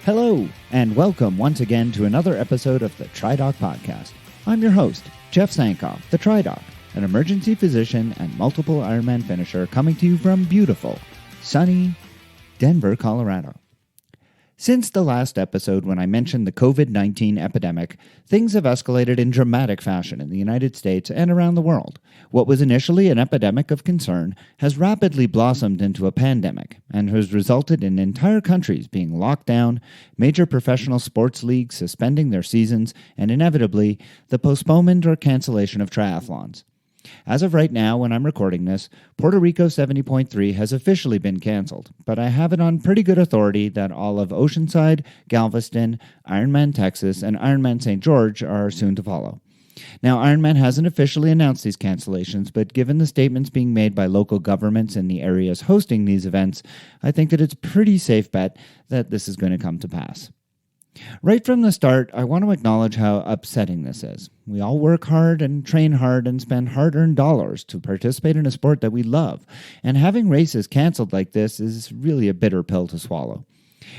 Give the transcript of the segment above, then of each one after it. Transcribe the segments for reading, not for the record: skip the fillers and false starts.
Hello, and welcome once again to another episode of the TriDoc podcast. I'm your host, Jeff Sankoff, the TriDoc, an emergency physician and multiple Ironman finisher coming to you from beautiful, sunny Denver, Colorado. Since the last episode when I mentioned the COVID-19 epidemic, things have escalated in dramatic fashion in the United States and around the world. What was initially an epidemic of concern has rapidly blossomed into a pandemic and has resulted in entire countries being locked down, major professional sports leagues suspending their seasons, and inevitably, the postponement or cancellation of triathlons. As of right now, when I'm recording this, Puerto Rico 70.3 has officially been canceled, but I have it on pretty good authority that all of Oceanside, Galveston, Ironman Texas, and Ironman St. George are soon to follow. Now, Ironman hasn't officially announced these cancellations, but given the statements being made by local governments in the areas hosting these events, I think that it's a pretty safe bet that this is going to come to pass. Right from the start, I want to acknowledge how upsetting this is. We all work hard and train hard and spend hard-earned dollars to participate in a sport that we love, and having races canceled like this is really a bitter pill to swallow.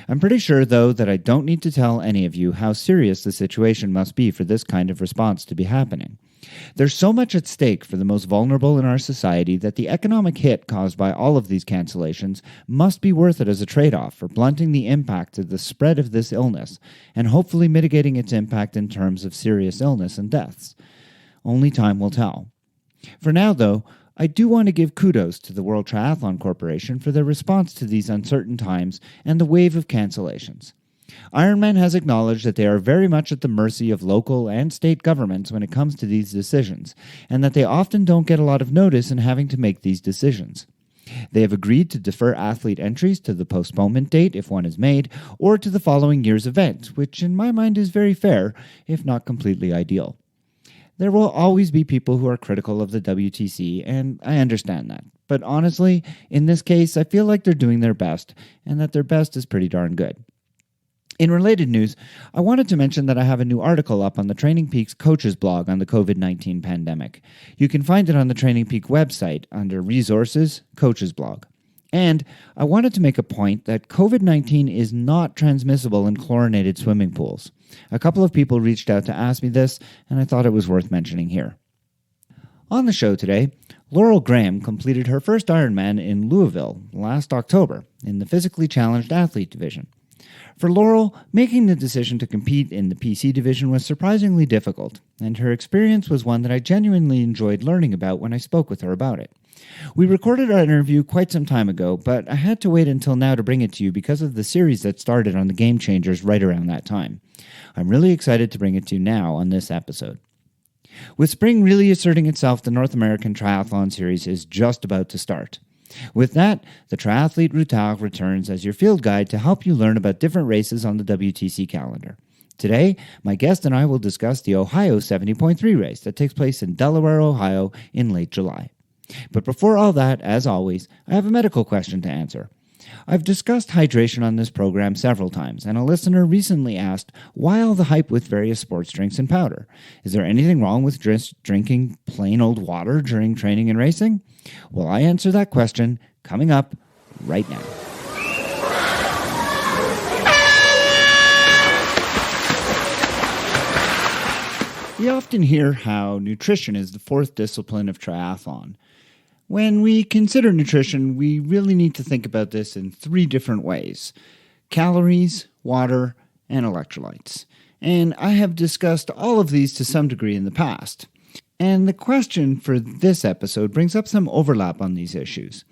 I'm pretty sure, though, that I don't need to tell any of you how serious the situation must be for this kind of response to be happening. There's so much at stake for the most vulnerable in our society that the economic hit caused by all of these cancellations must be worth it as a trade-off for blunting the impact of the spread of this illness and hopefully mitigating its impact in terms of serious illness and deaths. Only time will tell. For now, though, I do want to give kudos to the World Triathlon Corporation for their response to these uncertain times and the wave of cancellations. Ironman has acknowledged that they are very much at the mercy of local and state governments when it comes to these decisions, and that they often don't get a lot of notice in having to make these decisions. They have agreed to defer athlete entries to the postponement date if one is made, or to the following year's event, which in my mind is very fair, if not completely ideal. There will always be people who are critical of the WTC, and I understand that. But honestly, in this case, I feel like they're doing their best, and that their best is pretty darn good. In related news, I wanted to mention that I have a new article up on the Training Peaks Coaches blog on the COVID-19 pandemic. You can find it on the Training Peak website under Resources, Coaches blog. And I wanted to make a point that COVID-19 is not transmissible in chlorinated swimming pools. A couple of people reached out to ask me this, and I thought it was worth mentioning here. On the show today, Laurel Graham completed her first Ironman in Louisville last October in the physically challenged athlete division. For Laurel, making the decision to compete in the PC division was surprisingly difficult, and her experience was one that I genuinely enjoyed learning about when I spoke with her about it. We recorded our interview quite some time ago, but I had to wait until now to bring it to you because of the series that started on the Game Changers right around that time. I'm really excited to bring it to you now on this episode. With spring really asserting itself, the North American Triathlon Series is just about to start. With that, the Triathlete Routard returns as your field guide to help you learn about different races on the WTC calendar. Today, my guest and I will discuss the Ohio 70.3 race that takes place in Delaware, Ohio in late July. But before all that, as always, I have a medical question to answer. I've discussed hydration on this program several times, and a listener recently asked, why all the hype with various sports drinks and powder? Is there anything wrong with drinking plain old water during training and racing? Well, I answer that question coming up right now. We often hear how nutrition is the fourth discipline of triathlon. When we consider nutrition, we really need to think about this in three different ways: calories, water, and electrolytes. And I have discussed all of these to some degree in the past. And the question for this episode brings up some overlap on these issues.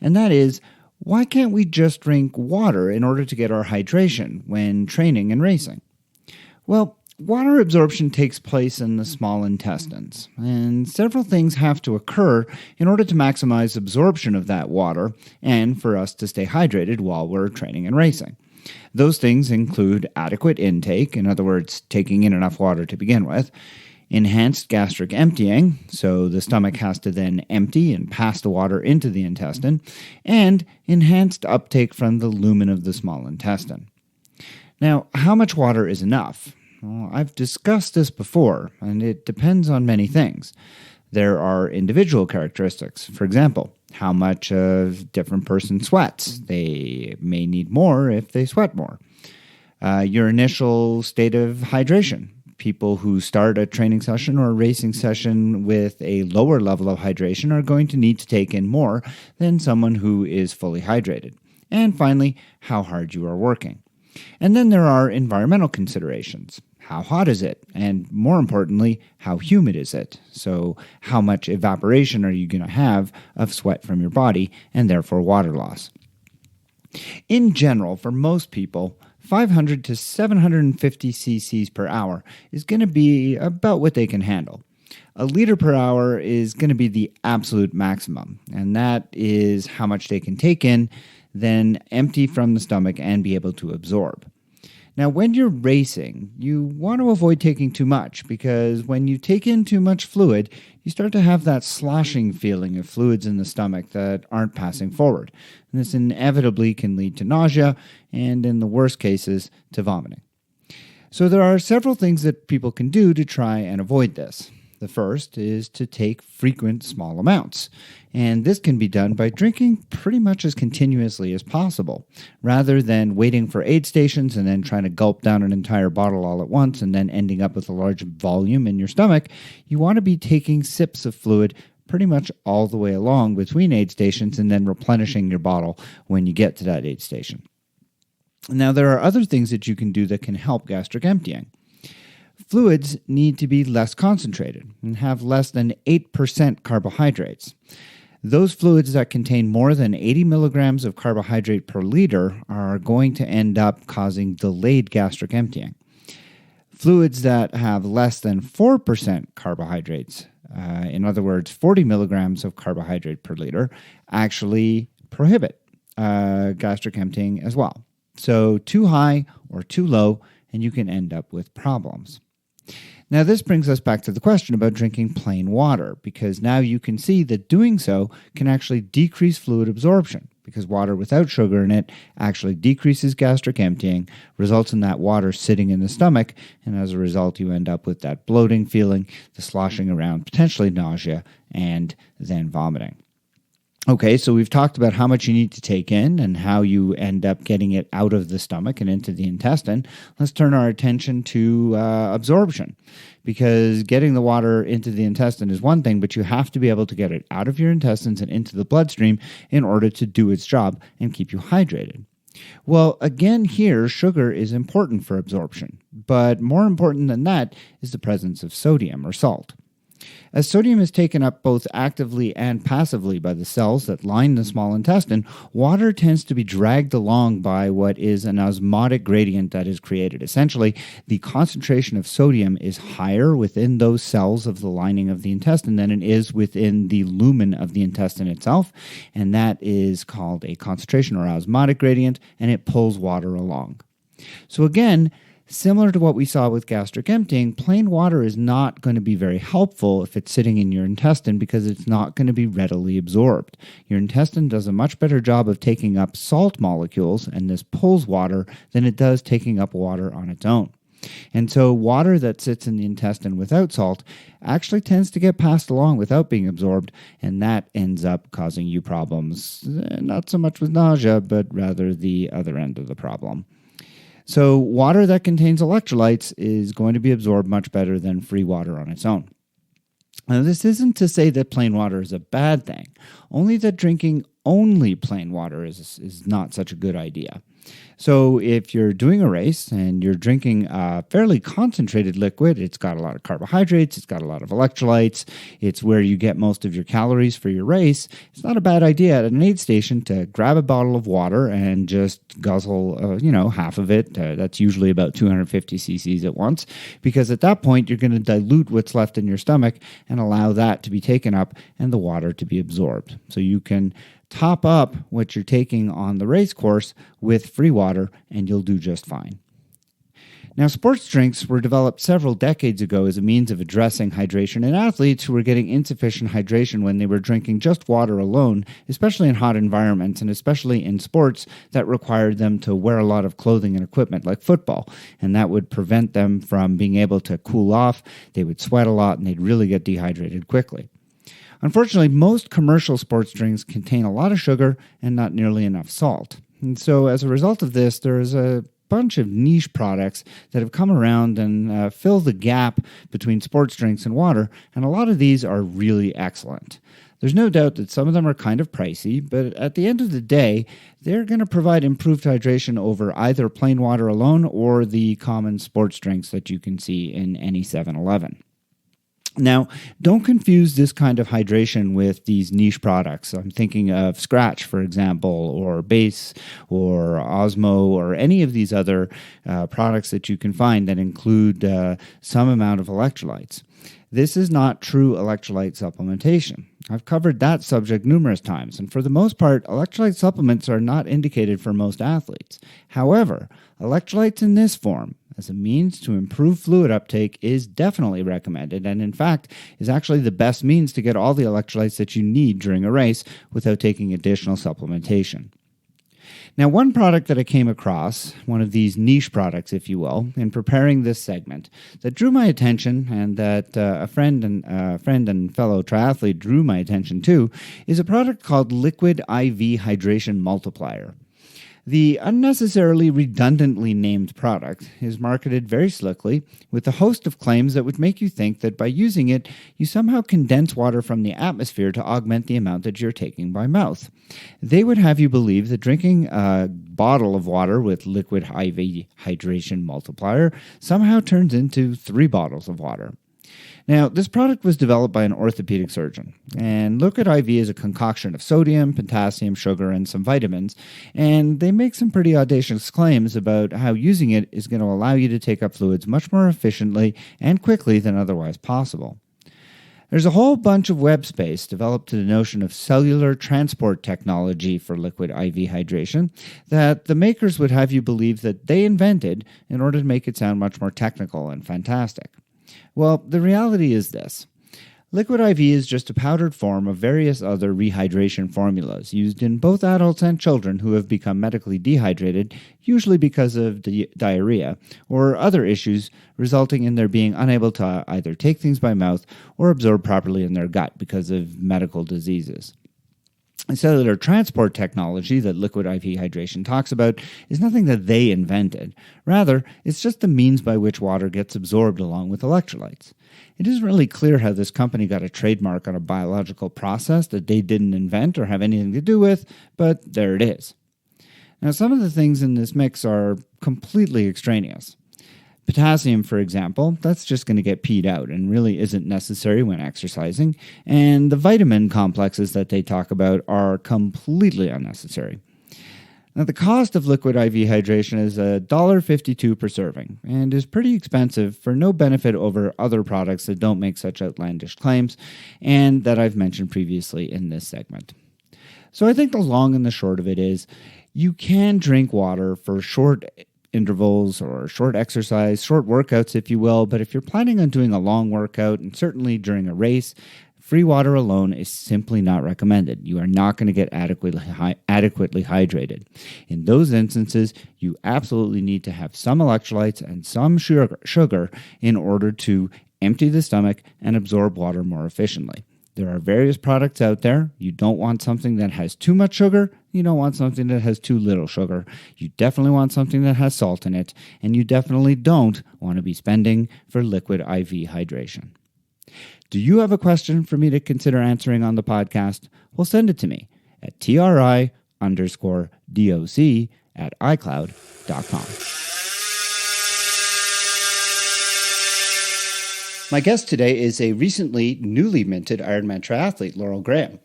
And that is, why can't we just drink water in order to get our hydration when training and racing? Well, water absorption takes place in the small intestines, and several things have to occur in order to maximize absorption of that water and for us to stay hydrated while we're training and racing. Those things include adequate intake, in other words, taking in enough water to begin with, enhanced gastric emptying, so the stomach has to then empty and pass the water into the intestine, and enhanced uptake from the lumen of the small intestine. Now, how much water is enough? Well, I've discussed this before, and it depends on many things. There are individual characteristics. For example, how much a different person sweats. They may need more if they sweat more. your initial state of hydration. People who start a training session or a racing session with a lower level of hydration are going to need to take in more than someone who is fully hydrated. And finally, how hard you are working. And then there are environmental considerations. How hot is it? And more importantly, how humid is it? So how much evaporation are you going to have of sweat from your body and therefore water loss? In general, for most people, 500 to 750 cc's per hour is going to be about what they can handle. A liter per hour is going to be the absolute maximum, and that is how much they can take in, then empty from the stomach and be able to absorb. Now, when you're racing, you want to avoid taking too much because when you take in too much fluid, you start to have that sloshing feeling of fluids in the stomach that aren't passing forward. And this inevitably can lead to nausea and, in the worst cases, to vomiting. So there are several things that people can do to try and avoid this. The first is to take frequent small amounts, and this can be done by drinking pretty much as continuously as possible, rather than waiting for aid stations and then trying to gulp down an entire bottle all at once and then ending up with a large volume in your stomach. You want to be taking sips of fluid pretty much all the way along between aid stations and then replenishing your bottle when you get to that aid station. Now, there are other things that you can do that can help gastric emptying. Fluids need to be less concentrated and have less than 8% carbohydrates. Those fluids that contain more than 80 milligrams of carbohydrate per liter are going to end up causing delayed gastric emptying. Fluids that have less than 4% carbohydrates, in other words, 40 milligrams of carbohydrate per liter, actually prohibit gastric emptying as well. So too high or too low, and you can end up with problems. Now, this brings us back to the question about drinking plain water, because now you can see that doing so can actually decrease fluid absorption, because water without sugar in it actually decreases gastric emptying, results in that water sitting in the stomach, and as a result, you end up with that bloating feeling, the sloshing around, potentially nausea, and then vomiting. Okay, so we've talked about how much you need to take in and how you end up getting it out of the stomach and into the intestine. Let's turn our attention to absorption, because getting the water into the intestine is one thing, but you have to be able to get it out of your intestines and into the bloodstream in order to do its job and keep you hydrated. Well, again here, sugar is important for absorption, but more important than that is the presence of sodium or salt. As sodium is taken up both actively and passively by the cells that line the small intestine, water tends to be dragged along by what is an osmotic gradient that is created. Essentially, the concentration of sodium is higher within those cells of the lining of the intestine than it is within the lumen of the intestine itself, and that is called a concentration or osmotic gradient, and it pulls water along. So again, similar to what we saw with gastric emptying, plain water is not going to be very helpful if it's sitting in your intestine because it's not going to be readily absorbed. Your intestine does a much better job of taking up salt molecules, and this pulls water, than it does taking up water on its own. And so water that sits in the intestine without salt actually tends to get passed along without being absorbed, and that ends up causing you problems, not so much with nausea, but rather the other end of the problem. So water that contains electrolytes is going to be absorbed much better than free water on its own. Now, this isn't to say that plain water is a bad thing, only that drinking only plain water is not such a good idea. So if you're doing a race and you're drinking a fairly concentrated liquid, it's got a lot of carbohydrates, it's got a lot of electrolytes, it's where you get most of your calories for your race, it's not a bad idea at an aid station to grab a bottle of water and just guzzle, half of it. That's usually about 250 cc's at once, because at that point you're going to dilute what's left in your stomach and allow that to be taken up and the water to be absorbed. So you can top up what you're taking on the race course with free water, and you'll do just fine. Now, sports drinks were developed several decades ago as a means of addressing hydration in athletes who were getting insufficient hydration when they were drinking just water alone, especially in hot environments and especially in sports that required them to wear a lot of clothing and equipment like football, and that would prevent them from being able to cool off. They would sweat a lot and they'd really get dehydrated quickly. Unfortunately, most commercial sports drinks contain a lot of sugar and not nearly enough salt. And so as a result of this, there is a bunch of niche products that have come around and fill the gap between sports drinks and water, and a lot of these are really excellent. There's no doubt that some of them are kind of pricey, but at the end of the day, they're going to provide improved hydration over either plain water alone or the common sports drinks that you can see in any 7-Eleven. Now, don't confuse this kind of hydration with these niche products. I'm thinking of Scratch, for example, or Base, or Osmo, or any of these other products that you can find that include some amount of electrolytes. This is not true electrolyte supplementation. I've covered that subject numerous times, and for the most part, electrolyte supplements are not indicated for most athletes. However, electrolytes in this form, as a means to improve fluid uptake, is definitely recommended, and in fact is actually the best means to get all the electrolytes that you need during a race without taking additional supplementation. Now, one product that I came across, one of these niche products, if you will, in preparing this segment, that drew my attention and that a friend and fellow triathlete drew my attention to, is a product called Liquid IV Hydration Multiplier. The unnecessarily redundantly named product is marketed very slickly with a host of claims that would make you think that by using it, you somehow condense water from the atmosphere to augment the amount that you're taking by mouth. They would have you believe that drinking a bottle of water with Liquid IV Hydration Multiplier somehow turns into 3 bottles of water. Now, this product was developed by an orthopedic surgeon, and Liquid IV is a concoction of sodium, potassium, sugar, and some vitamins, and they make some pretty audacious claims about how using it is going to allow you to take up fluids much more efficiently and quickly than otherwise possible. There's a whole bunch of web space developed to the notion of cellular transport technology for liquid IV hydration that the makers would have you believe that they invented in order to make it sound much more technical and fantastic. Well, the reality is this. Liquid IV is just a powdered form of various other rehydration formulas used in both adults and children who have become medically dehydrated, usually because of diarrhea or other issues resulting in their being unable to either take things by mouth or absorb properly in their gut because of medical diseases. The cellular transport technology that liquid IV hydration talks about is nothing that they invented. Rather, it's just the means by which water gets absorbed along with electrolytes. It isn't really clear how this company got a trademark on a biological process that they didn't invent or have anything to do with, but there it is. Now, some of the things in this mix are completely extraneous. Potassium, for example, that's just going to get peed out and really isn't necessary when exercising, and the vitamin complexes that they talk about are completely unnecessary. Now, the cost of liquid IV hydration is $1.52 per serving and is pretty expensive for no benefit over other products that don't make such outlandish claims and that I've mentioned previously in this segment. So I think the long and the short of it is you can drink water for short intervals or short exercise, short workouts, if you will, but if you're planning on doing a long workout, and certainly during a race, free water alone is simply not recommended. You are not going to get adequately hydrated. In those instances, you absolutely need to have some electrolytes and some sugar in order to empty the stomach and absorb water more efficiently. There are various products out there. You don't want something that has too much sugar. You don't want something that has too little sugar. You definitely want something that has salt in it. And you definitely don't want to be spending for liquid IV hydration. Do you have a question for me to consider answering on the podcast? Well, send it to me at tri_doc@icloud.com. My guest today is a recently newly minted Ironman triathlete, Laurel Graham.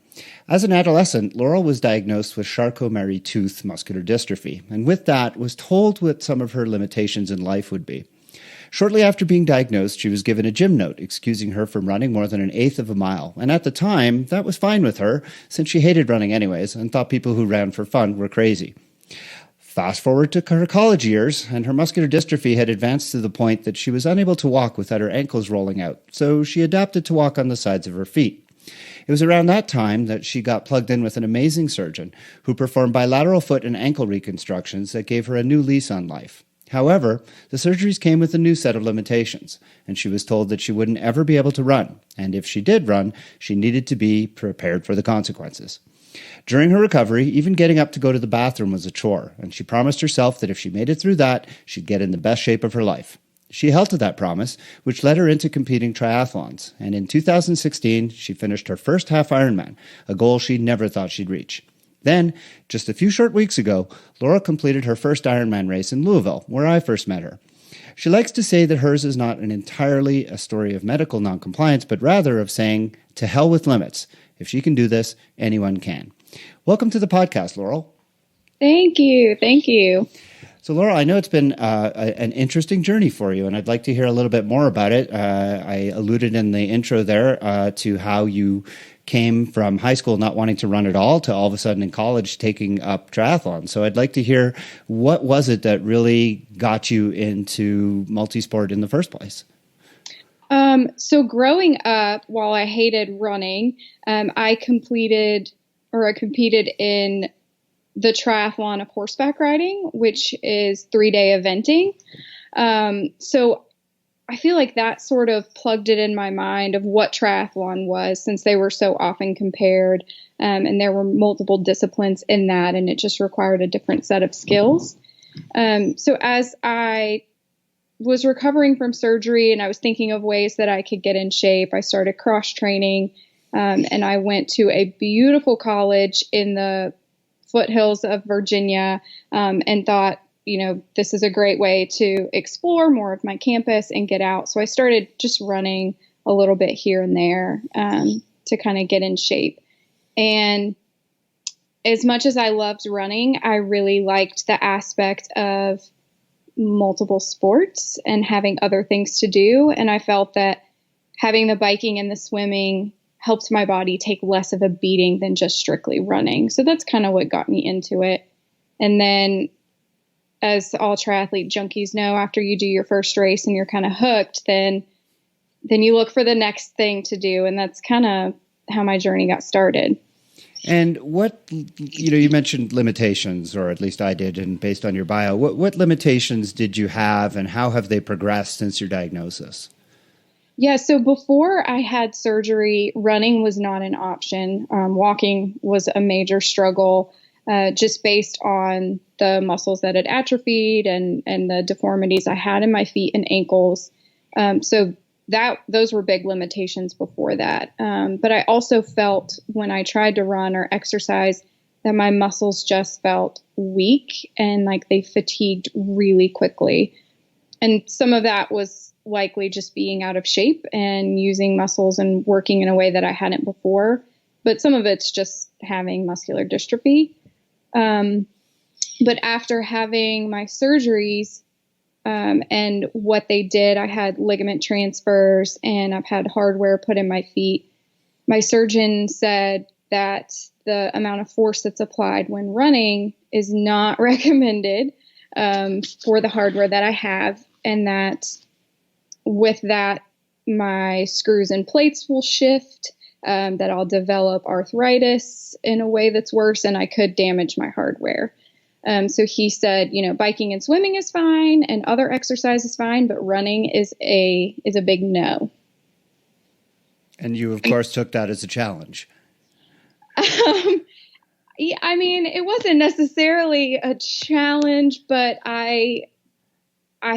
As an adolescent, Laurel was diagnosed with Charcot-Marie-Tooth muscular dystrophy, and with that was told what some of her limitations in life would be. Shortly after being diagnosed, she was given a gym note excusing her from running more than 1/8 of a mile, and at the time, that was fine with her, since she hated running anyways and thought people who ran for fun were crazy. Fast forward to her college years, and her muscular dystrophy had advanced to the point that she was unable to walk without her ankles rolling out, so she adapted to walk on the sides of her feet. It was around that time that she got plugged in with an amazing surgeon who performed bilateral foot and ankle reconstructions that gave her a new lease on life. However, the surgeries came with a new set of limitations, and she was told that she wouldn't ever be able to run, and if she did run, she needed to be prepared for the consequences. During her recovery, even getting up to go to the bathroom was a chore, and she promised herself that if she made it through that, she'd get in the best shape of her life. She held to that promise, which led her into competing triathlons, and in 2016, she finished her first half Ironman, a goal she never thought she'd reach. Then, just a few short weeks ago, Laura completed her first Ironman race in Louisville, where I first met her. She likes to say that hers is not entirely a story of medical noncompliance, but rather of saying, to hell with limits. If she can do this, anyone can. Welcome to the podcast, Laurel. Thank you. Thank you. So, Laura, I know it's been an interesting journey for you, and I'd like to hear a little bit more about it. I alluded in the intro there to how you came from high school not wanting to run at all of a sudden in college taking up triathlon. So I'd like to hear, what was it that really got you into multisport in the first place? So growing up, while I hated running, I competed in the triathlon of horseback riding, which is 3-day eventing. So I feel like that sort of plugged it in my mind of what triathlon was, since they were so often compared, and there were multiple disciplines in that, and it just required a different set of skills. So as I was recovering from surgery and I was thinking of ways that I could get in shape, I started cross training, and I went to a beautiful college in the foothills of Virginia, and thought, this is a great way to explore more of my campus and get out. So I started just running a little bit here and there to kind of get in shape. And as much as I loved running, I really liked the aspect of multiple sports and having other things to do. And I felt that having the biking and the swimming helped my body take less of a beating than just strictly running. So that's kind of what got me into it. And then, as all triathlete junkies know, after you do your first race and you're kind of hooked, then you look for the next thing to do. And that's kind of how my journey got started. And what, you mentioned limitations, or at least I did, and based on your bio, what limitations did you have and how have they progressed since your diagnosis? Yeah, so before I had surgery, running was not an option. Walking was a major struggle, just based on the muscles that had atrophied and the deformities I had in my feet and ankles. So those were big limitations before that. But I also felt when I tried to run or exercise that my muscles just felt weak and like they fatigued really quickly. And some of that was likely just being out of shape and using muscles and working in a way that I hadn't before. But some of it's just having muscular dystrophy. But after having my surgeries, and what they did, I had ligament transfers and I've had hardware put in my feet. My surgeon said that the amount of force that's applied when running is not recommended, for the hardware that I have. And that with that, my screws and plates will shift, that I'll develop arthritis in a way that's worse, and I could damage my hardware. So he said, biking and swimming is fine and other exercise is fine, but running is a big no. And you, of course, took that as a challenge. Yeah, I mean, it wasn't necessarily a challenge, but I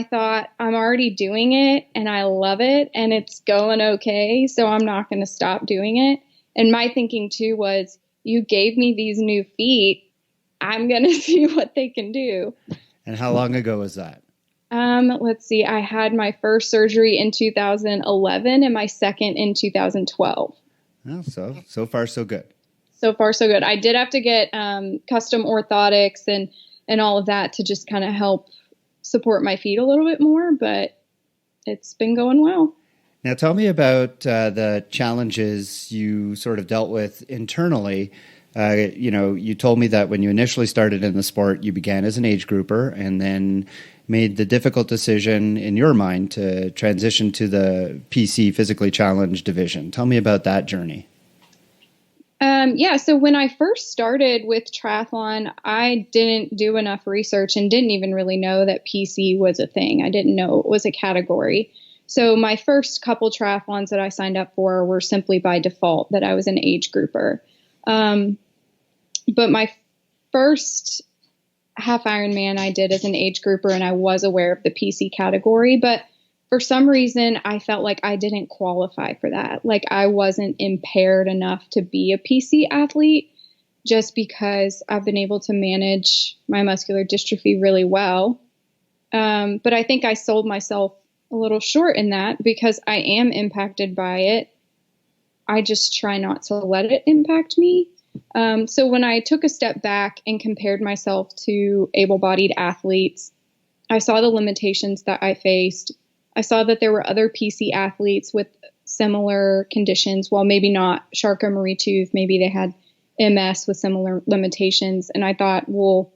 thought, I'm already doing it and I love it and it's going okay, so I'm not going to stop doing it. And my thinking too was, you gave me these new feet, I'm going to see what they can do. And how long ago was that? Let's see. I had my first surgery in 2011 and my second in 2012. Oh, so far, so good. So far, so good. I did have to get custom orthotics and all of that to just kind of help support my feet a little bit more, but it's been going well. Now, tell me about the challenges you sort of dealt with internally. You told me that when you initially started in the sport, you began as an age grouper and then made the difficult decision in your mind to transition to the PC, physically challenged division. Tell me about that journey. So when I first started with triathlon, I didn't do enough research and didn't even really know that PC was a thing. I didn't know it was a category. So my first couple triathlons that I signed up for were simply by default that I was an age grouper. But my first half Ironman I did as an age grouper, and I was aware of the PC category, but for some reason I felt like I didn't qualify for that. Like I wasn't impaired enough to be a PC athlete, just because I've been able to manage my muscular dystrophy really well. But I think I sold myself a little short in that because I am impacted by it. I just try not to let it impact me. So when I took a step back and compared myself to able-bodied athletes, I saw the limitations that I faced. I saw that there were other PC athletes with similar conditions. Well, maybe not Charcot-Marie-Tooth. Maybe they had MS with similar limitations. And I thought, well,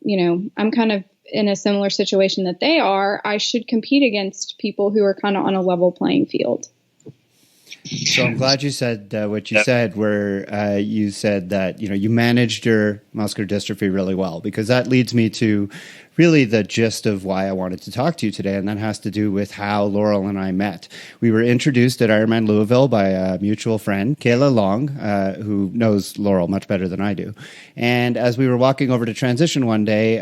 I'm kind of in a similar situation that they are. I should compete against people who are kind of on a level playing field. So I'm glad you said what you said, where you said that, you managed your muscular dystrophy really well, because that leads me to really the gist of why I wanted to talk to you today. And that has to do with how Laurel and I met. We were introduced at Ironman Louisville by a mutual friend, Kayla Long, who knows Laurel much better than I do. And as we were walking over to transition one day,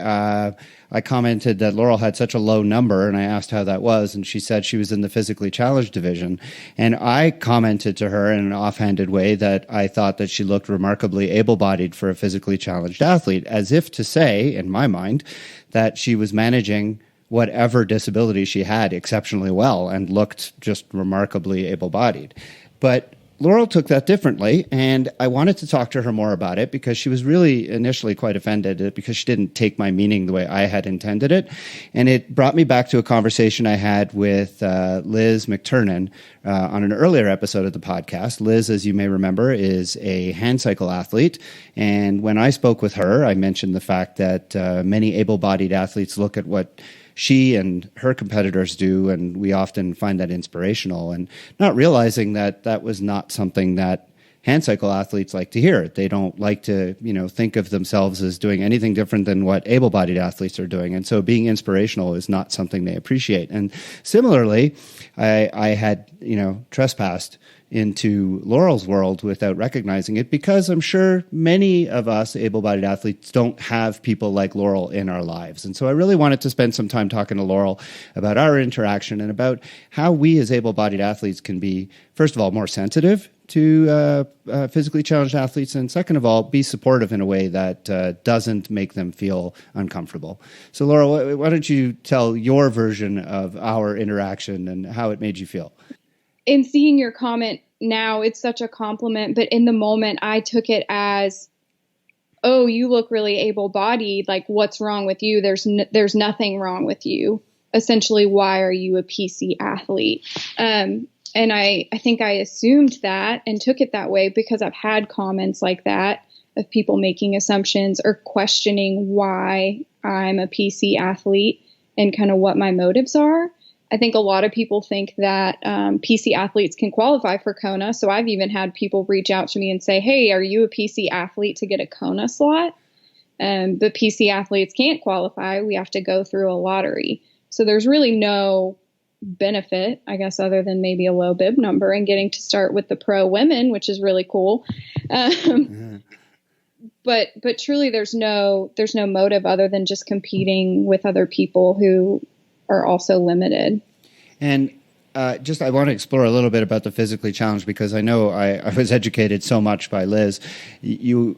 I commented that Laurel had such a low number, and I asked how that was, and she said she was in the physically challenged division. And I commented to her in an offhanded way that I thought that she looked remarkably able-bodied for a physically challenged athlete, as if to say, in my mind, that she was managing whatever disability she had exceptionally well and looked just remarkably able-bodied. But Laurel took that differently, and I wanted to talk to her more about it because she was really initially quite offended because she didn't take my meaning the way I had intended it. And it brought me back to a conversation I had with Liz McTurnan on an earlier episode of the podcast. Liz, as you may remember, is a hand cycle athlete. And when I spoke with her, I mentioned the fact that many able-bodied athletes look at what she and her competitors do, and we often find that inspirational, and not realizing that that was not something that hand cycle athletes like to hear. They don't like to, think of themselves as doing anything different than what able-bodied athletes are doing. And so being inspirational is not something they appreciate. And similarly, I had, trespassed into Laurel's world without recognizing it, because I'm sure many of us able-bodied athletes don't have people like Laurel in our lives. And so I really wanted to spend some time talking to Laurel about our interaction and about how we as able-bodied athletes can be, first of all, more sensitive to physically challenged athletes, and second of all, be supportive in a way that doesn't make them feel uncomfortable. So Laurel, why don't you tell your version of our interaction and how it made you feel? In seeing your comment now, it's such a compliment, but in the moment I took it as, oh, you look really able-bodied. Like, what's wrong with you? There's nothing wrong with you. Essentially, why are you a PC athlete? And I think I assumed that and took it that way because I've had comments like that of people making assumptions or questioning why I'm a PC athlete and kind of what my motives are. I think a lot of people think that PC athletes can qualify for Kona. So I've even had people reach out to me and say, hey, are you a PC athlete to get a Kona slot? But PC athletes can't qualify. We have to go through a lottery. So there's really no benefit, I guess, other than maybe a low bib number and getting to start with the pro women, which is really cool. But truly there's no motive other than just competing with other people who are also limited. And I want to explore a little bit about the physically challenged, because I know I was educated so much by Liz. You,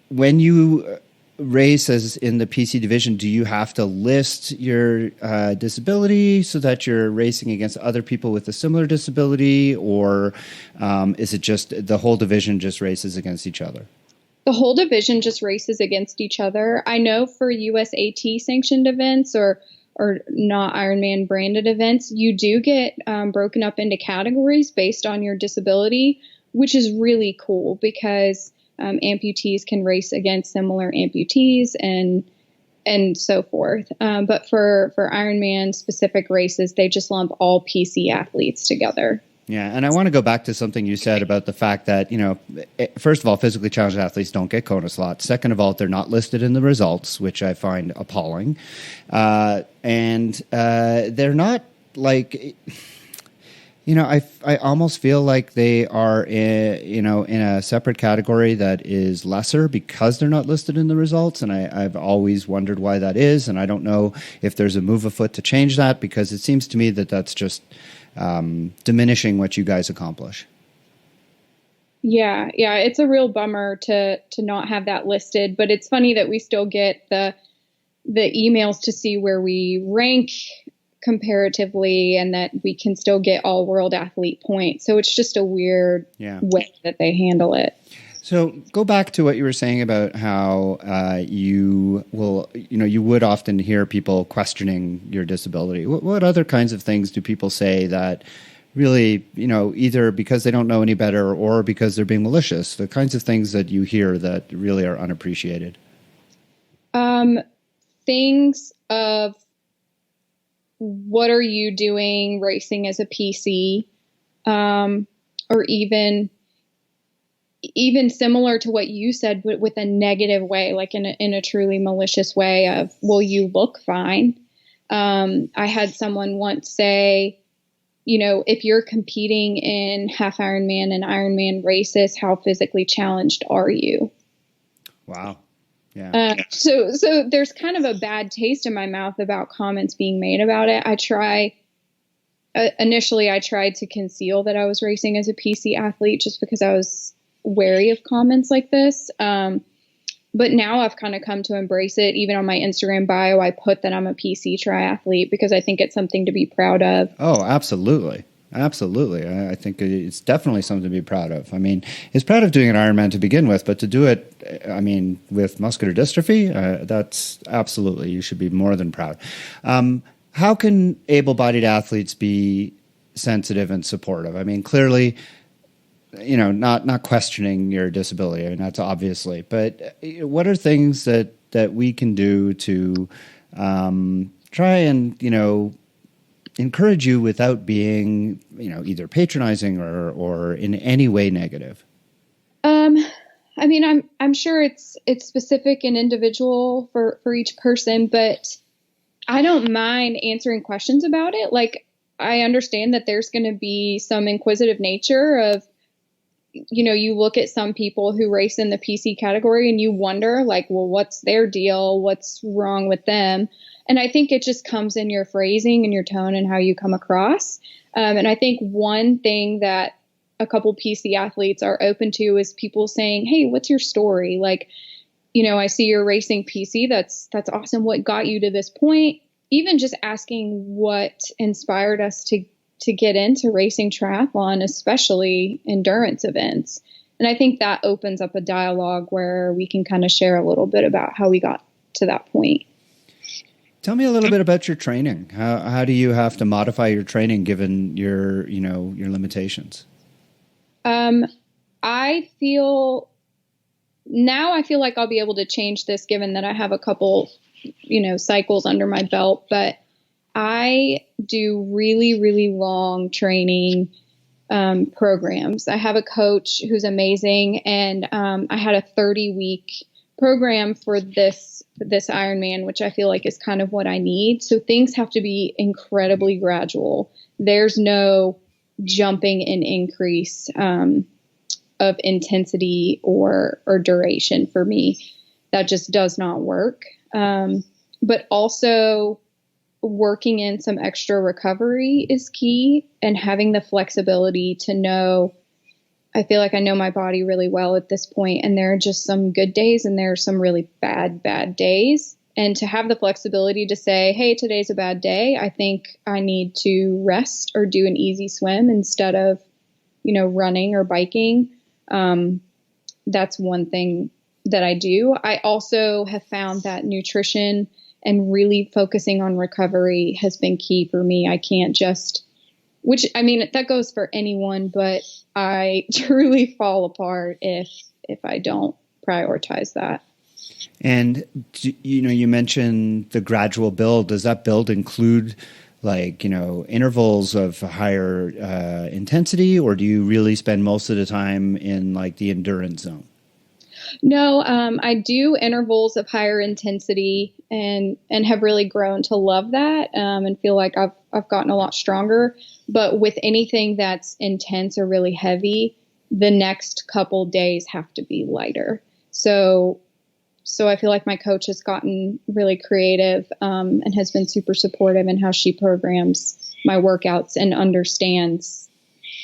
when you race as in the PC division, do you have to list your disability so that you're racing against other people with a similar disability, or is it just the whole division just races against each other? The whole division just races against each other. I know for USAT sanctioned events or not Ironman branded events, you do get broken up into categories based on your disability, which is really cool because amputees can race against similar amputees and so forth. But for Ironman specific races, they just lump all PC athletes together. Yeah, and I want to go back to something you said about the fact that, first of all, physically challenged athletes don't get Kona slots. Second of all, they're not listed in the results, which I find appalling. And they're not like... I almost feel like they are in a separate category that is lesser because they're not listed in the results. And I've always wondered why that is. And I don't know if there's a move afoot to change that, because it seems to me that that's just diminishing what you guys accomplish. Yeah. It's a real bummer to not have that listed, but it's funny that we still get the emails to see where we rank comparatively, and that we can still get all world athlete points. So it's just a weird way that they handle it. So go back to what you were saying about how you would often hear people questioning your disability. What other kinds of things do people say that really, either because they don't know any better or because they're being malicious? The kinds of things that you hear that really are unappreciated. Things of, what are you doing racing as a PC? Or even similar to what you said, but with a negative way, like in a truly malicious way of, well, you look fine. I had someone once say, if you're competing in half Ironman and Ironman races, how physically challenged are you? Wow. Yeah. So there's kind of a bad taste in my mouth about comments being made about it. Initially I tried to conceal that I was racing as a PC athlete just because I was wary of comments like this. But now I've kind of come to embrace it. Even on my Instagram bio, I put that I'm a PC triathlete because I think it's something to be proud of. Oh, absolutely. Absolutely. I think it's definitely something to be proud of. I mean, it's proud of doing an Ironman to begin with, but to do it, with muscular dystrophy, that's absolutely, you should be more than proud. How can able-bodied athletes be sensitive and supportive? I mean, clearly, not questioning your disability. I mean, that's obviously, but what are things that we can do to try and, encourage you without being, either patronizing or in any way negative? I'm sure it's specific and individual for each person, but I don't mind answering questions about it. Like, I understand that there's going to be some inquisitive nature of, you look at some people who race in the PC category and you wonder, like, well, what's their deal? What's wrong with them? And I think it just comes in your phrasing and your tone and how you come across. And I think one thing that a couple PC athletes are open to is people saying, hey, what's your story? Like, I see you're racing PC. That's awesome. What got you to this point? Even just asking what inspired us to get into racing triathlon, especially endurance events. And I think that opens up a dialogue where we can kind of share a little bit about how we got to that point. Tell me a little bit about your training. How do you have to modify your training given your limitations? I feel like I'll be able to change this given that I have a couple, cycles under my belt, but I do really, really long training programs. I have a coach who's amazing, and I had a 30-week program for this Ironman, which I feel like is kind of what I need. So things have to be incredibly gradual. There's no jumping in increase of intensity or duration for me. That just does not work. But also working in some extra recovery is key, and having the flexibility to know, I feel like I know my body really well at this point, and there are just some good days and there are some really bad days. And to have the flexibility to say, hey, today's a bad day. I think I need to rest or do an easy swim instead of, running or biking. That's one thing that I do. I also have found that nutrition and really focusing on recovery has been key for me. I can't just, that goes for anyone, but I truly fall apart if I don't prioritize that. And, you mentioned the gradual build. Does that build include intervals of higher intensity, or do you really spend most of the time in the endurance zone? No, I do intervals of higher intensity and have really grown to love that and feel like I've gotten a lot stronger. But with anything that's intense or really heavy, the next couple days have to be lighter. So I feel like my coach has gotten really creative and has been super supportive in how she programs my workouts and understands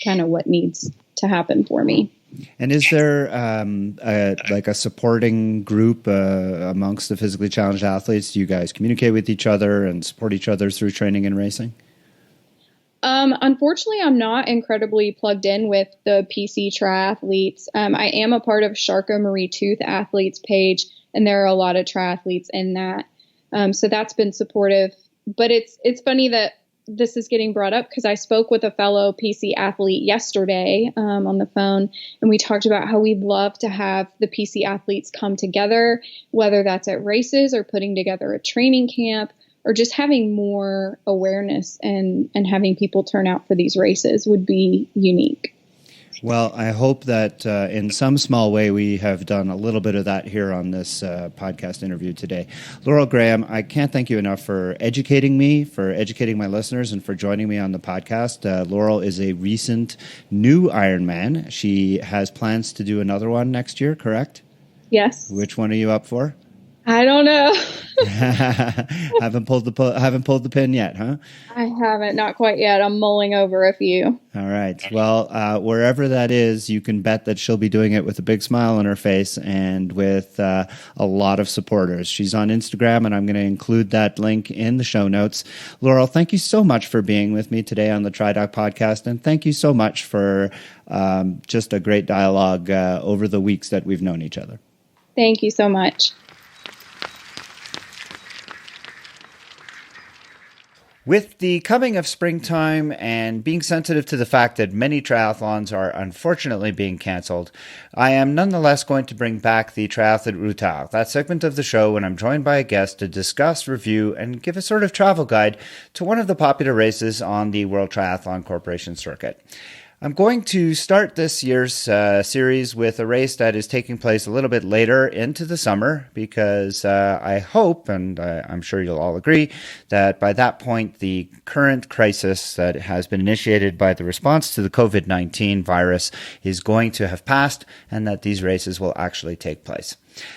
kind of what needs to happen for me. And is there a supporting group amongst the physically challenged athletes? Do you guys communicate with each other and support each other through training and racing? Unfortunately, I'm not incredibly plugged in with the PC triathletes. I am a part of Charcot-Marie-Tooth athletes page, and there are a lot of triathletes in that. So that's been supportive. But it's funny that this is getting brought up because I spoke with a fellow PC athlete yesterday on the phone, and we talked about how we'd love to have the PC athletes come together, whether that's at races or putting together a training camp or just having more awareness and having people turn out for these races would be unique. Well, I hope that in some small way we have done a little bit of that here on this podcast interview today. Laurel Graham, I can't thank you enough for educating me, for educating my listeners, and for joining me on the podcast. Laurel is a recent new Ironman. She has plans to do another one next year, correct? Yes. Which one are you up for? I don't know. Haven't pulled the pin yet, huh? I haven't, not quite yet. I'm mulling over a few. All right. Well, wherever that is, you can bet that she'll be doing it with a big smile on her face and with a lot of supporters. She's on Instagram, and I'm going to include that link in the show notes. Laurel, thank you so much for being with me today on the TriDoc podcast, and thank you so much for just a great dialogue over the weeks that we've known each other. Thank you so much. With the coming of springtime and being sensitive to the fact that many triathlons are unfortunately being canceled, I am nonetheless going to bring back the Triathlete Routard, that segment of the show when I'm joined by a guest to discuss, review, and give a sort of travel guide to one of the popular races on the World Triathlon Corporation circuit. I'm going to start this year's series with a race that is taking place a little bit later into the summer because I hope, and I'm sure you'll all agree, that by that point the current crisis that has been initiated by the response to the COVID-19 virus is going to have passed and that these races will actually take place.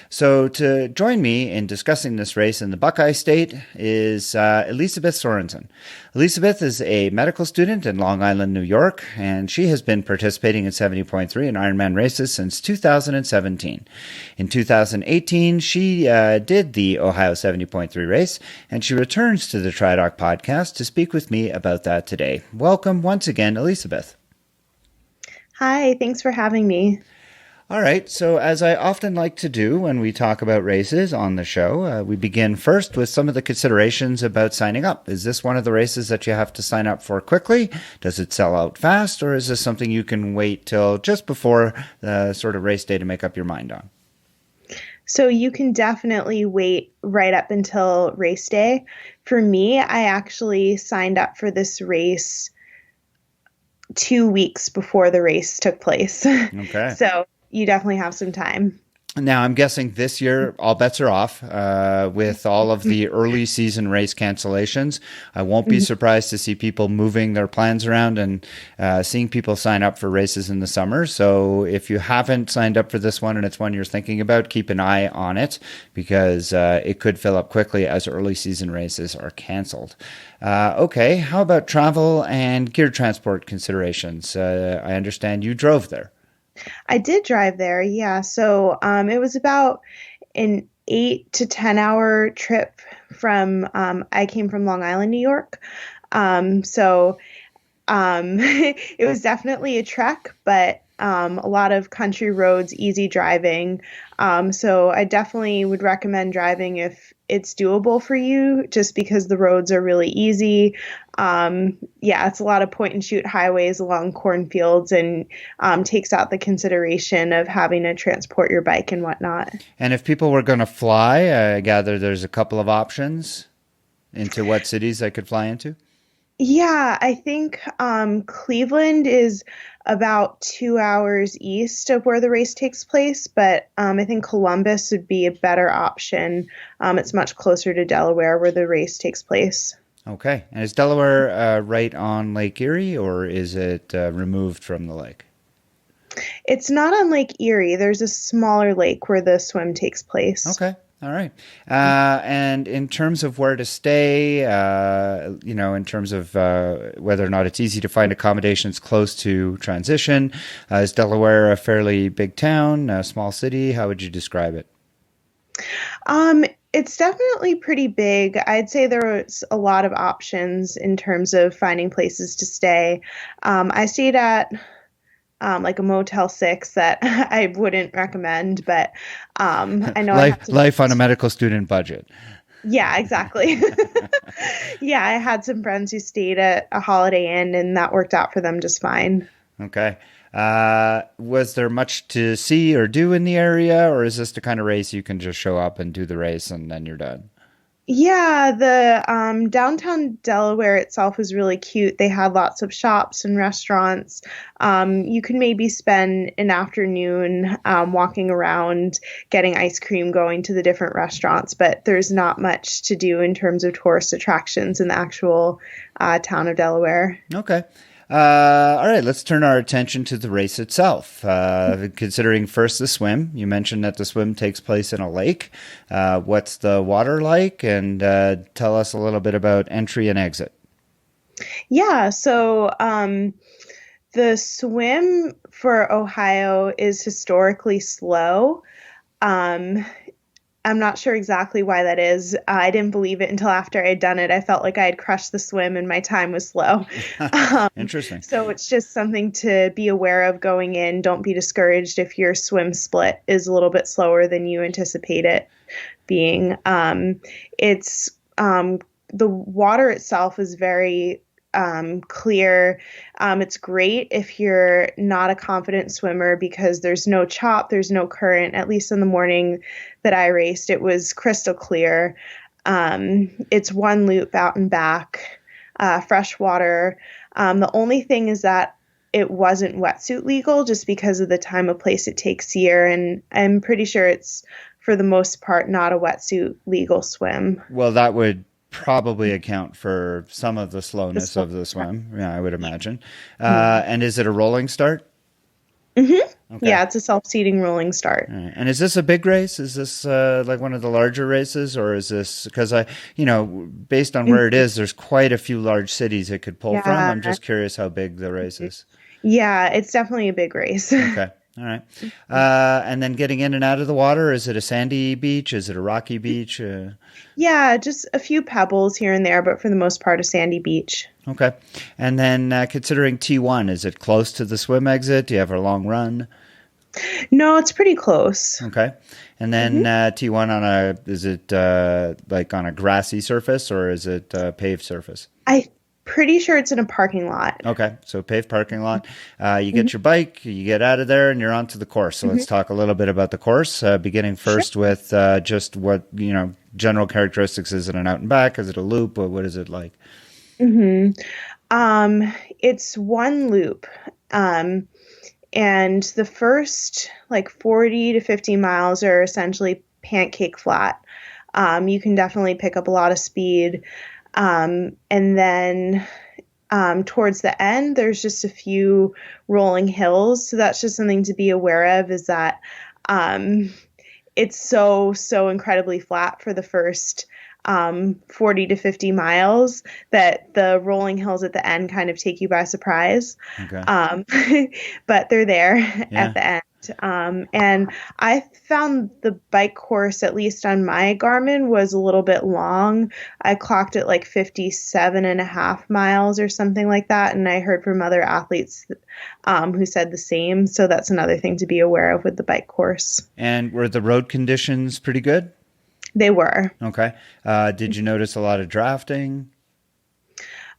So to join me in discussing this race in the Buckeye State is Elisabeth Sorensen. Elisabeth is a medical student in Long Island, New York, and she has been participating in 70.3 and Ironman races since 2017. In 2018, she did the Ohio 70.3 race, and she returns to the TriDoc podcast to speak with me about that today. Welcome once again, Elisabeth. Hi, thanks for having me. All right, so as I often like to do when we talk about races on the show, we begin first with some of the considerations about signing up. Is this one of the races that you have to sign up for quickly? Does it sell out fast, or is this something you can wait till just before the sort of race day to make up your mind on? So you can definitely wait right up until race day. For me, I actually signed up for this race 2 weeks before the race took place. Okay. So you definitely have some time. Now, I'm guessing this year all bets are off with all of the early season race cancellations. I won't be surprised to see people moving their plans around and seeing people sign up for races in the summer. So if you haven't signed up for this one and it's one you're thinking about, keep an eye on it because it could fill up quickly as early season races are canceled. Okay, how about travel and gear transport considerations? I understand you drove there. I did drive there, yeah. So it was about an 8 to 10 hour trip from, I came from Long Island, New York. So it was definitely a trek, but a lot of country roads, easy driving. So I definitely would recommend driving if it's doable for you, just because the roads are really easy. It's a lot of point and shoot highways along cornfields and takes out the consideration of having to transport your bike and whatnot. And if people were going to fly, I gather there's a couple of options into what cities I could fly into? Yeah, I think Cleveland is about 2 hours east of where the race takes place, but I think Columbus would be a better option. It's much closer to Delaware where the race takes place. Okay. And is Delaware right on Lake Erie, or is it removed from the lake? It's not on Lake Erie. There's a smaller lake where the swim takes place. Okay. All right. And in terms of where to stay, in terms of whether or not it's easy to find accommodations close to transition, is Delaware a fairly big town, a small city? How would you describe it? It's definitely pretty big. I'd say there was a lot of options in terms of finding places to stay. I stayed at like a Motel 6 that I wouldn't recommend, but I know I had life on a medical student budget. Yeah, exactly. Yeah, I had some friends who stayed at a Holiday Inn, and that worked out for them just fine. Okay. Was there much to see or do in the area, or is this the kind of race you can just show up and do the race and then you're done? Yeah, the downtown Delaware itself was really cute. They had lots of shops and restaurants. You could maybe spend an afternoon walking around, getting ice cream, going to the different restaurants, but there's not much to do in terms of tourist attractions in the actual town of Delaware. Okay. All right, let's turn our attention to the race itself. Considering first the swim, you mentioned that the swim takes place in a lake. What's the water like? And tell us a little bit about entry and exit. Yeah, so the swim for Ohio is historically slow. I'm not sure exactly why that is. I didn't believe it until after I'd done it. I felt like I had crushed the swim and my time was slow. Interesting. So it's just something to be aware of going in. Don't be discouraged if your swim split is a little bit slower than you anticipate it being. It's the water itself is very clear. It's great if you're not a confident swimmer because there's no chop, there's no current. At least in the morning that I raced, it was crystal clear. It's one loop out and back, fresh water. The only thing is that it wasn't wetsuit legal just because of the time of place it takes here. And I'm pretty sure it's, for the most part, not a wetsuit legal swim. Well, that would probably account for some of the slowness of the swim. Yeah, I would imagine. And is it a rolling start? Mm-hmm. Okay. Yeah, it's a self-seating rolling start. Right. And is this a big race? Is this like one of the larger races, or is this because based on where it is, there's quite a few large cities it could pull from. I'm just curious how big the race is. Yeah, it's definitely a big race. Okay. All right. And then getting in and out of the water, is it a sandy beach? Is it a rocky beach? Yeah, just a few pebbles here and there, but for the most part, a sandy beach. Okay. And then considering T1, is it close to the swim exit? Do you have a long run? No, it's pretty close. Okay. And then T1 is it like on a grassy surface or is it a paved surface? Pretty sure it's in a parking lot. Okay, so paved parking lot. You get your bike, you get out of there, and you're onto the course. So let's talk a little bit about the course, beginning first with just what, general characteristics. Is it an out and back? Is it a loop? Or what is it like? It's one loop. And the first 40 to 50 miles are essentially pancake flat. You can definitely pick up a lot of speed. And then towards the end, there's just a few rolling hills. So that's just something to be aware of, is that it's so incredibly flat for the first 40 to 50 miles that the rolling hills at the end kind of take you by surprise. Okay. But they're there at the end. And I found the bike course, at least on my Garmin, was a little bit long. I clocked it 57 and a half miles or something like that. And I heard from other athletes who said the same. So that's another thing to be aware of with the bike course. And were the road conditions pretty good? They were. Okay. Did you notice a lot of drafting?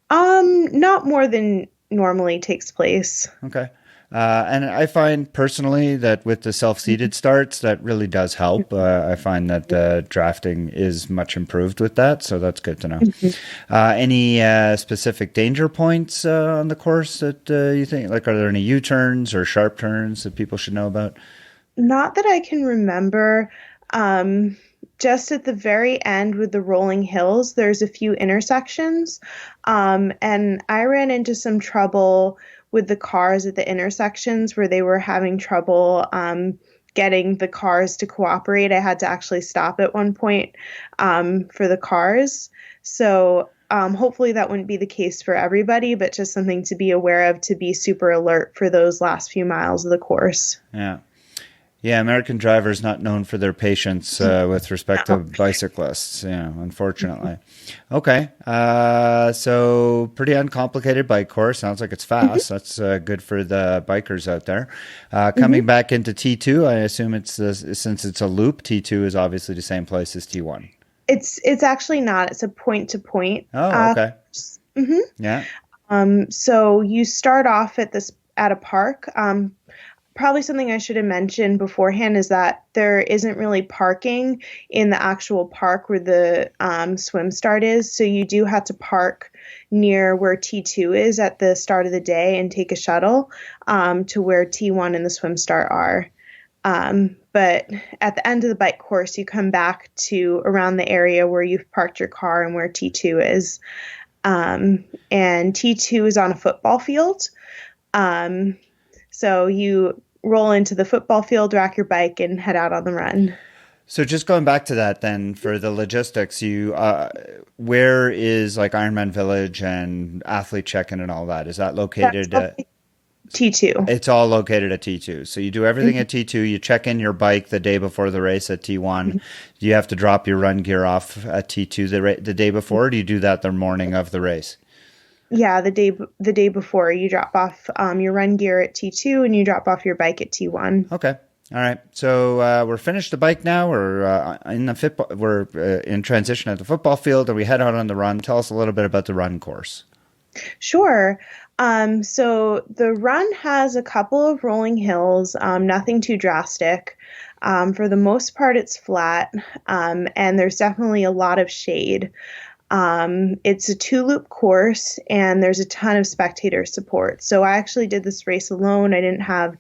Not more than normally takes place. Okay. And I find personally that with the self-seated starts, that really does help. I find that drafting is much improved with that, so that's good to know. Any specific danger points on the course that you think, are there any U-turns or sharp turns that people should know about? Not that I can remember. just at the very end with the rolling hills, there's a few intersections. And I ran into some trouble with the cars at the intersections where they were having trouble getting the cars to cooperate. I had to actually stop at one point for the cars. So hopefully that wouldn't be the case for everybody, but just something to be aware of, to be super alert for those last few miles of the course. Yeah. Yeah, American drivers not known for their patience with respect to bicyclists, unfortunately. Okay, so pretty uncomplicated bike course. Sounds like it's fast. That's good for the bikers out there. Coming back into T2, I assume since it's a loop, T2 is obviously the same place as T1. It's actually not. It's a point-to-point. Oh, okay. Yeah. So you start off at a park. Probably something I should have mentioned beforehand is that there isn't really parking in the actual park where the swim start is. So you do have to park near where T2 is at the start of the day and take a shuttle to where T1 and the swim start are. But at the end of the bike course, you come back to around the area where you've parked your car and where T2 is. And T2 is on a football field. So you roll into the football field, rack your bike, and head out on the run. So just going back to that then, for the logistics, where is like Ironman Village and Athlete Check-in and all that? Is that located at T2? It's all located at T2. So you do everything at T2. You check in your bike the day before the race at T1. Do you have to drop your run gear off at T2 the day before, or do you do that the morning of the race? Yeah, the day before you drop off your run gear at T2 and you drop off your bike at T1. Okay. All right. So we're finished the bike now. We're in transition at the football field, and we head out on the run. Tell us a little bit about the run course. Sure. So the run has a couple of rolling hills, nothing too drastic. For the most part, it's flat, and there's definitely a lot of shade. It's a 2-loop course, and there's a ton of spectator support. So I actually did this race alone. I didn't have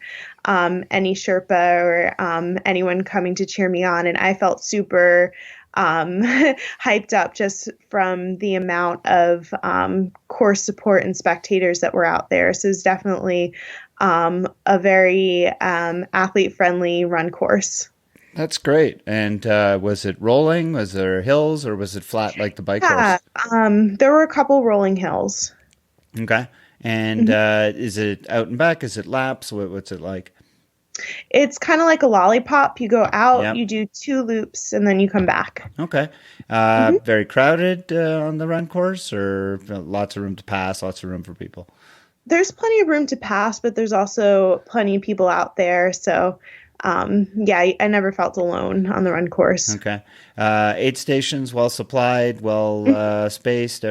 any Sherpa or anyone coming to cheer me on, and I felt super hyped up just from the amount of course support and spectators that were out there. So it's definitely a very athlete-friendly run course. That's great. And was it rolling? Was there hills, or was it flat like the bike course? There were a couple rolling hills. Okay. And is it out and back? Is it laps? What's it like? It's kind of like a lollipop. You go out, you do 2 loops, and then you come back. Okay. Very crowded on the run course, or lots of room to pass, lots of room for people? There's plenty of room to pass, but there's also plenty of people out there. So I never felt alone on the run course. Okay. 8 stations, well supplied, well spaced,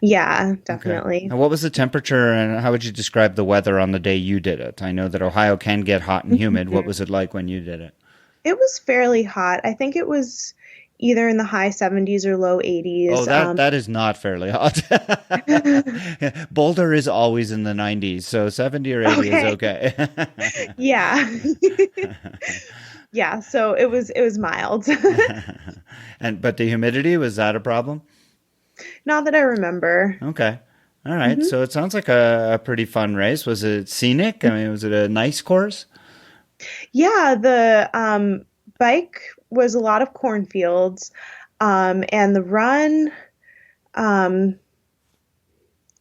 Yeah, definitely. Okay. And what was the temperature, and how would you describe the weather on the day you did it? I know that Ohio can get hot and humid. What was it like when you did it? It was fairly hot. I think it was either in the high 70s or low 80s. Oh, that is not fairly hot. Boulder is always in the 90s, so 70 or 80 is okay. Yeah. Yeah, so it was mild. But the humidity, was that a problem? Not that I remember. Okay. All right. So it sounds like a pretty fun race. Was it scenic? I mean, was it a nice course? Yeah, the bike was a lot of cornfields, and the run,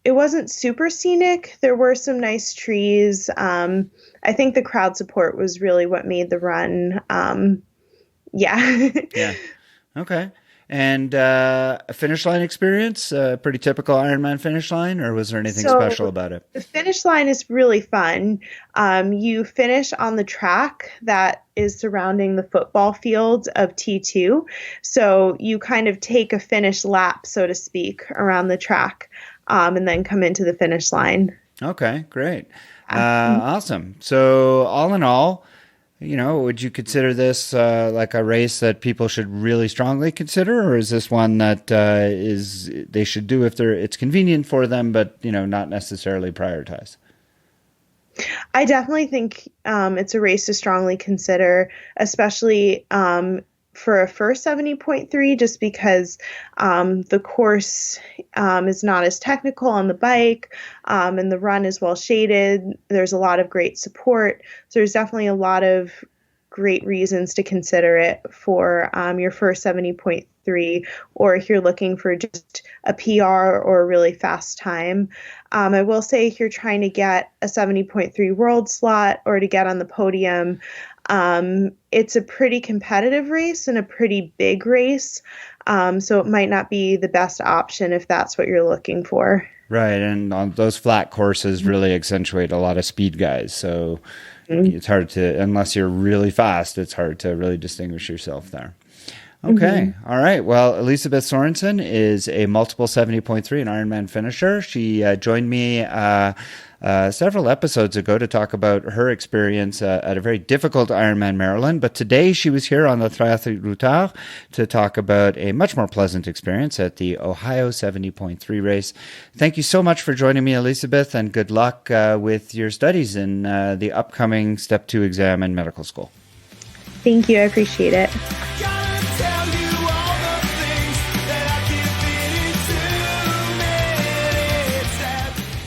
it wasn't super scenic. There were some nice trees. I think the crowd support was really what made the run. Yeah. Yeah. Okay. And a finish line experience, pretty typical Ironman finish line, or was there anything special about it? The finish line is really fun. You finish on the track that is surrounding the football field of T2. So you kind of take a finish lap, so to speak, around the track, and then come into the finish line. Okay, great. Awesome. So all in all, would you consider this like a race that people should really strongly consider, or is this one that they should do if it's convenient for them, but not necessarily prioritize? I definitely think it's a race to strongly consider, especially for a first 70.3 just because the course is not as technical on the bike, and the run is well shaded. There's a lot of great support. So there's definitely a lot of great reasons to consider it for your first 70.3, or if you're looking for just a PR or a really fast time. I will say if you're trying to get a 70.3 world slot or to get on the podium, it's a pretty competitive race and a pretty big race. So it might not be the best option if that's what you're looking for. Right. And on those flat courses really accentuate a lot of speed guys. So it's hard to, unless you're really fast, it's hard to really distinguish yourself there. Okay. All right. Well, Elisabeth Sorensen is a multiple 70.3 and Ironman finisher. She joined me several episodes ago to talk about her experience at a very difficult Ironman Maryland. But today she was here on the Triathlete Routard to talk about a much more pleasant experience at the Ohio 70.3 race. Thank you so much for joining me, Elisabeth, and good luck with your studies in the upcoming Step 2 exam in medical school. Thank you. I appreciate it.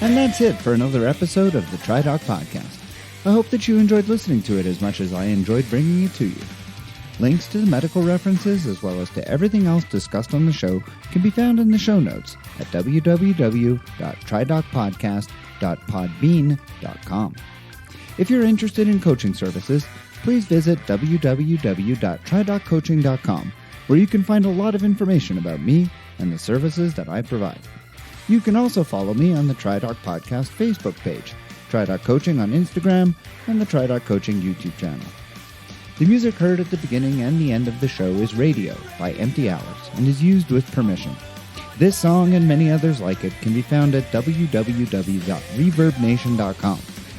And that's it for another episode of the TriDoc podcast. I hope that you enjoyed listening to it as much as I enjoyed bringing it to you. Links to the medical references as well as to everything else discussed on the show can be found in the show notes at www.tridocpodcast.podbean.com. If you're interested in coaching services, please visit www.tridoccoaching.com, where you can find a lot of information about me and the services that I provide. You can also follow me on the TriDoc Podcast Facebook page, TriDoc Coaching on Instagram, and the TriDoc Coaching YouTube channel. The music heard at the beginning and the end of the show is Radio by Empty Hours and is used with permission. This song and many others like it can be found at www.reverbnation.com,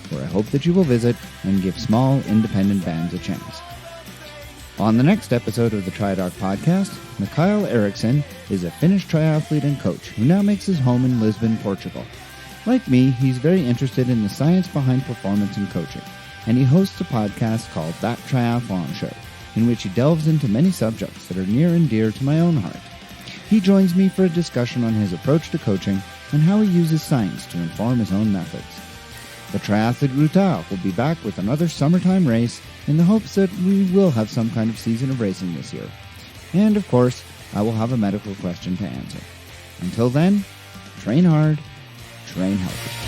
where I hope that you will visit and give small independent bands a chance. On the next episode of the TriDoc podcast, Mikael Eriksson is a Finnish triathlete and coach who now makes his home in Lisbon, Portugal. Like me, he's very interested in the science behind performance and coaching, and he hosts a podcast called That Triathlon Show, in which he delves into many subjects that are near and dear to my own heart. He joins me for a discussion on his approach to coaching and how he uses science to inform his own methods. The Triathlete Routard will be back with another summertime race in the hopes that we will have some kind of season of racing this year. And of course, I will have a medical question to answer. Until then, train hard, train healthy.